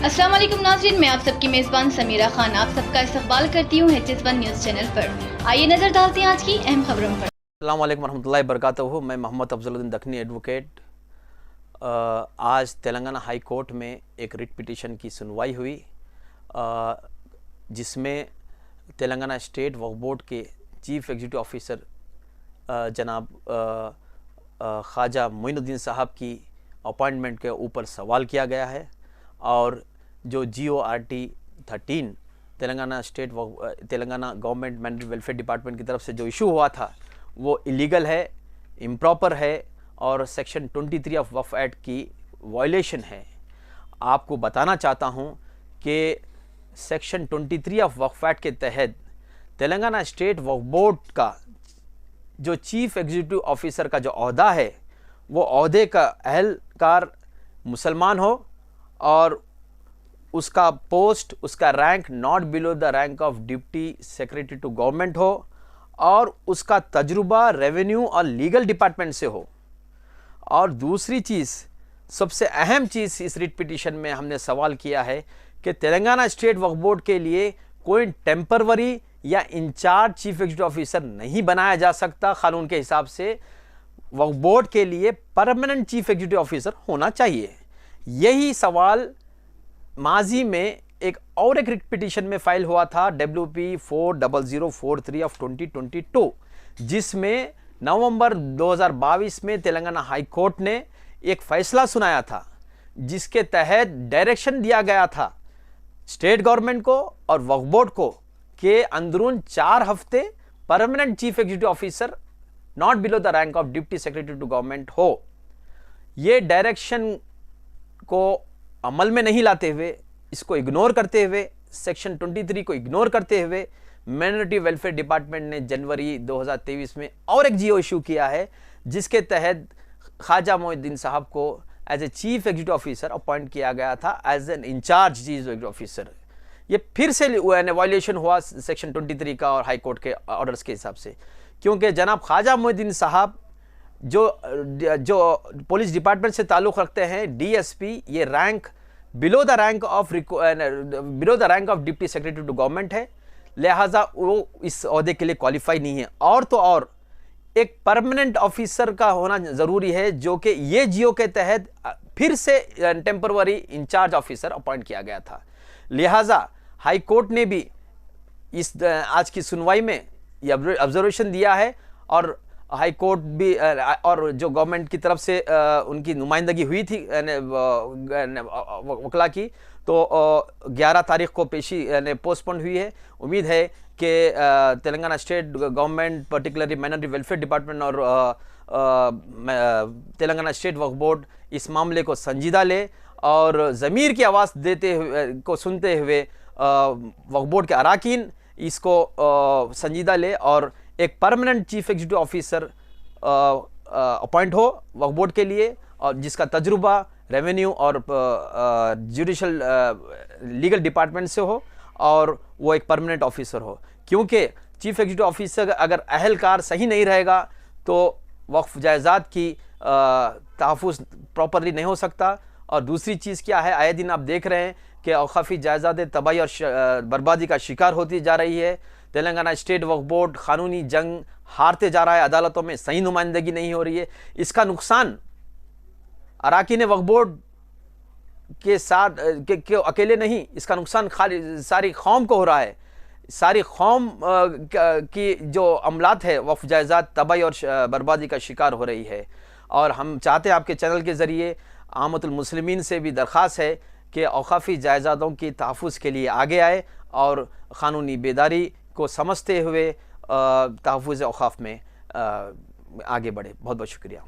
अस्सलाम वालेकुम नाज़रीन, मैं आप सबकी मेज़बान समीरा खान आप सबका इस्तकबाल करती हूँ HS1 न्यूज़ चैनल पर। आइए नज़र डालते हैं आज की अहम खबरों पर। अस्सलाम वालेकुम रहमतुल्लाहि बरकातहू। मैं मोहम्मद अफजलुद्दीन दखनी एडवोकेट। आज तेलंगाना हाई कोर्ट में एक रिट पिटीशन की सुनवाई हुई, जिसमें तेलंगाना स्टेट वक्फ बोर्ड के चीफ एग्जीक्यूटिव ऑफिसर जनाब ख्वाजा मोइनुद्दीन साहब की अपॉइंटमेंट के ऊपर सवाल किया गया है। और जो GORT 13 Telangana government manager welfare department की तरफ से जो इशू हुआ था वो इलीगल है, इम्प्रॉपर है और सेक्शन 23 ऑफ वक्फ एक्ट की वायलेशन है। आपको बताना चाहता हूँ कि सेक्शन 23 ऑफ वक्फ एक्ट के तहत तेलंगाना स्टेट वक्फ बोर्ड का जो चीफ एग्जीक्यूटिव ऑफिसर का जो ओहदा है, वो ओहदे का अहलकार मुसलमान हो और उसका पोस्ट, उसका rank not below the rank of deputy secretary to government हो और उसका तजुर्बा रेवेन्यू और लीगल डिपार्टमेंट से हो। और दूसरी चीज़, सबसे अहम चीज़ इस रिट पिटीशन में हमने सवाल किया है कि तेलंगाना स्टेट वक्फ बोर्ड के लिए कोई टेम्परवरी या इंचार्ज चीफ एग्जीक्यूटिव ऑफिसर नहीं बनाया जा सकता। कानून के हिसाब से वक्फ बोर्ड के लिए परमानेंट चीफ एग्जीक्यूटिव ऑफिसर होना चाहिए। यही सवाल माजी में एक रिट पिटीशन में फाइल हुआ था WP 40043 ऑफ 2022, जिसमें नवंबर 2022 में तेलंगाना हाई कोर्ट ने एक फैसला सुनाया था, जिसके तहत डायरेक्शन दिया गया था स्टेट गवर्नमेंट को और वक्फ बोर्ड को कि अंदरून 4 हफ्ते permanent chief executive officer not below the rank of deputy secretary to government हो। ये डायरेक्शन को अमल में नहीं लाते हुए, इसको इग्नोर करते हुए, सेक्शन 23 को इग्नोर करते हुए माइनॉरिटी वेलफेयर डिपार्टमेंट ने जनवरी 2023 में और एक GO इशू किया है, जिसके तहत ख्वाजा मोइनुद्दीन साहब को as a chief executive officer appoint किया गया था as an incharge chief executive officer. ये फिर से वायलेशन हुआ सेक्शन 23 का और हाई कोर्ट के ऑर्डर्स के हिसाब से, क्योंकि जनाब ख्वाजा मोइनुद्दीन साहब जो पुलिस डिपार्टमेंट से ताल्लुक़ रखते हैं, DSP, ये rank below the rank of deputy secretary to government है, लिहाजा वो इस ओहदे के लिए क्वालिफाई नहीं है। और तो और एक परमानेंट ऑफिसर का होना ज़रूरी है, जो कि ये GO के तहत फिर से टेम्परवरी इंचार्ज ऑफिसर अपॉइंट किया गया था। लिहाजा हाई कोर्ट ने भी इस आज की सुनवाई में ये ऑब्जर्वेशन दिया है और हाई कोर्ट भी और जो गवर्नमेंट की तरफ से उनकी नुमाइंदगी हुई थी वकला की, तो 11 तारीख को पेशी पोस्टपोन हुई है। उम्मीद है कि Telangana state government, particularly minority welfare department और तेलंगाना स्टेट वक्फ बोर्ड इस मामले को संजीदा ले और ज़मीर की आवाज़ देते हुए को सुनते हुए वक्फ बोर्ड के अराकीन इसको संजीदा ले और एक permanent chief executive officer appoint हो वक्फ बोर्ड के लिए, और जिसका तजुर्बा रेवेन्यू और जुडिशल लीगल डिपार्टमेंट से हो और वो एक परमानेंट ऑफिसर हो। क्योंकि चीफ एग्जीक्यूटिव ऑफिसर अगर अहलकार सही नहीं रहेगा तो वक्फ जायदाद की तहफ़्फ़ुज़ प्रॉपरली नहीं हो सकता। और दूसरी चीज़ क्या है, आए दिन आप देख रहे हैं कि औक़ाफ़ी जायदादें तबाही और बर्बादी का शिकार होती जा रही है। तेलंगाना स्टेट वक्फ बोर्ड क़ानूनी जंग हारते जा रहा है, अदालतों में सही नुमाइंदगी नहीं हो रही है। इसका नुकसान अराकीन वक्फ बोर्ड के साथ के अकेले नहीं, इसका नुकसान खाली सारी कौम को हो रहा है। सारी कौम की जो अमलात है वक्फ जायदाद तबाही और बर्बादी का शिकार हो रही है। और हम चाहते हैं आपके चैनल के ज़रिए आमतुल मुस्लिमीन से भी दरख्वास्त है कि औक़ाफ़ी जायदादों की तहफ़्फ़ुज़ के लिए आगे आए और क़ानूनी बेदारी को समझते हुए तहफ़्फ़ुज़ औक़ाफ़ में आगे बढ़े। बहुत बहुत शुक्रिया।